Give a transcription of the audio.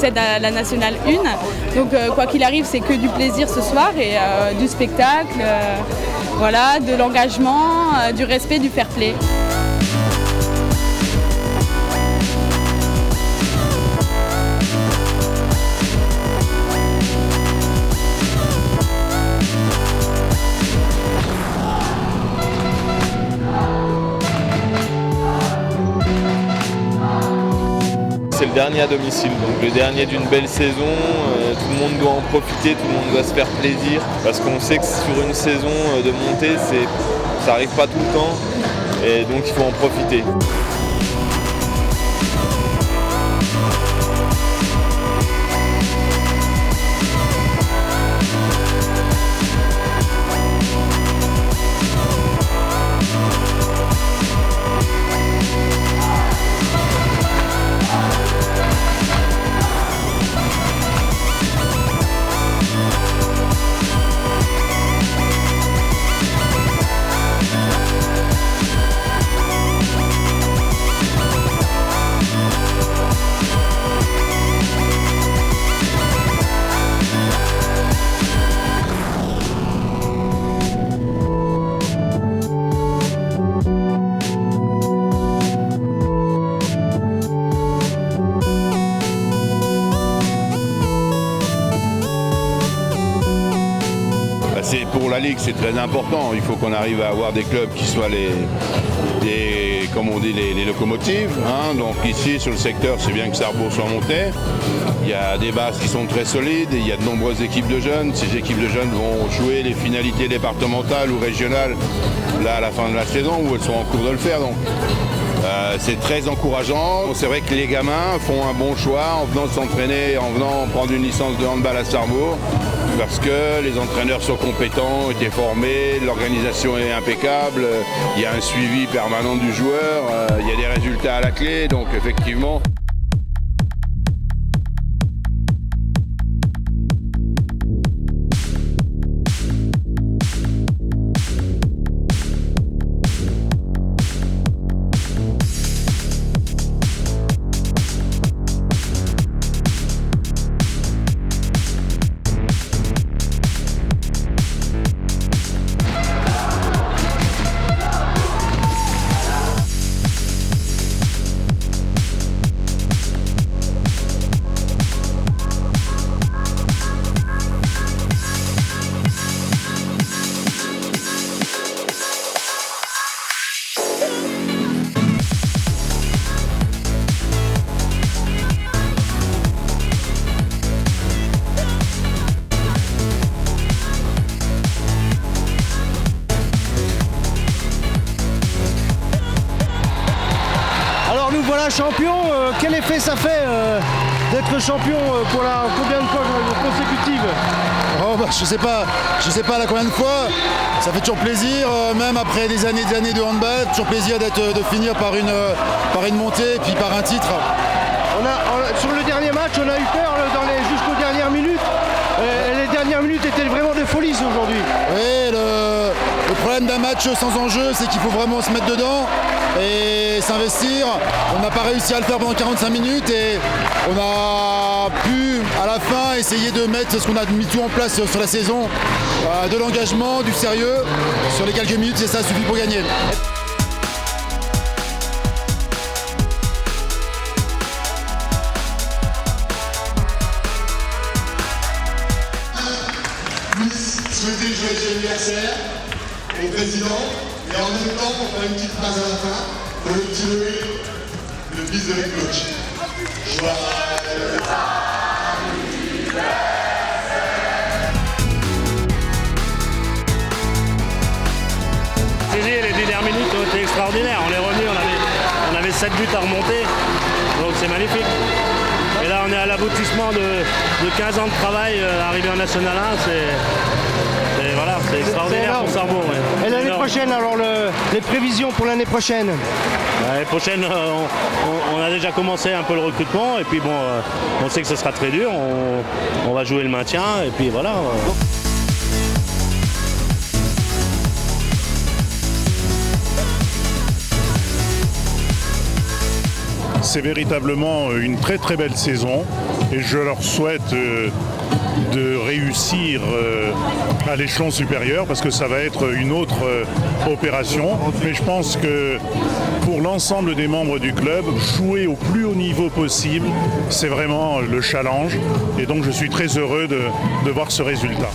accède à la Nationale 1. Donc quoi qu'il arrive, c'est que du plaisir ce soir et du spectacle, voilà, de l'engagement, du respect, du fair play. C'est le dernier à domicile, donc le dernier d'une belle saison, tout le monde doit en profiter, tout le monde doit se faire plaisir, parce qu'on sait que sur une saison de montée, ça n'arrive pas tout le temps, et donc il faut en profiter. Pour la Ligue, c'est très important. Il faut qu'on arrive à avoir des clubs qui soient comme on dit, les locomotives. Donc ici, sur le secteur, c'est bien que Sarrebourg soit monté. Il y a des bases qui sont très solides. Et il y a de nombreuses équipes de jeunes. Ces équipes de jeunes vont jouer les finalités départementales ou régionales là, à la fin de la saison, où elles sont en cours de le faire. Donc, c'est très encourageant. C'est vrai que les gamins font un bon choix en venant s'entraîner, en venant prendre une licence de handball à Sarrebourg, parce que les entraîneurs sont compétents, ont été formés, l'organisation est impeccable, il y a un suivi permanent du joueur, il y a des résultats à la clé, donc effectivement. Voilà, champion, quel effet ça fait d'être champion pour la combien de fois consécutive? Je sais pas la combien de fois. Ça fait toujours plaisir, même après des années de handball, toujours plaisir de finir par une montée et puis par un titre. Sur le dernier match, on a eu peur jusqu'aux dernières minutes. Les dernières minutes étaient vraiment de folie aujourd'hui. Oui, le problème d'un match sans enjeu, c'est qu'il faut vraiment se mettre dedans et s'investir. On n'a pas réussi à le faire pendant 45 minutes et on a pu à la fin essayer de mettre ce qu'on a mis tout en place sur la saison, de l'engagement, du sérieux sur les quelques minutes et ça suffit pour gagner. Souhaiter joyeux anniversaire au président et en même temps on fera une petite phrase à la fin pour le petit Louis, le fils de la coach. Joyeux anniversaire. Les 10 dernières minutes ont été extraordinaires. On est revenu, on avait 7 buts à remonter, donc c'est magnifique. Et là on est à l'aboutissement de 15 ans de travail, arrivé en National 1, c'est extraordinaire pour Sarrebourg. Ouais. Et l'année prochaine, alors les prévisions pour l'année prochaine? L'année prochaine, on a déjà commencé un peu le recrutement et puis bon, on sait que ce sera très dur, on va jouer le maintien et puis voilà. C'est véritablement une très très belle saison. et je leur souhaite de réussir à l'échelon supérieur parce que ça va être une autre opération. Mais je pense que pour l'ensemble des membres du club, jouer au plus haut niveau possible, c'est vraiment le challenge. Et donc je suis très heureux de voir ce résultat.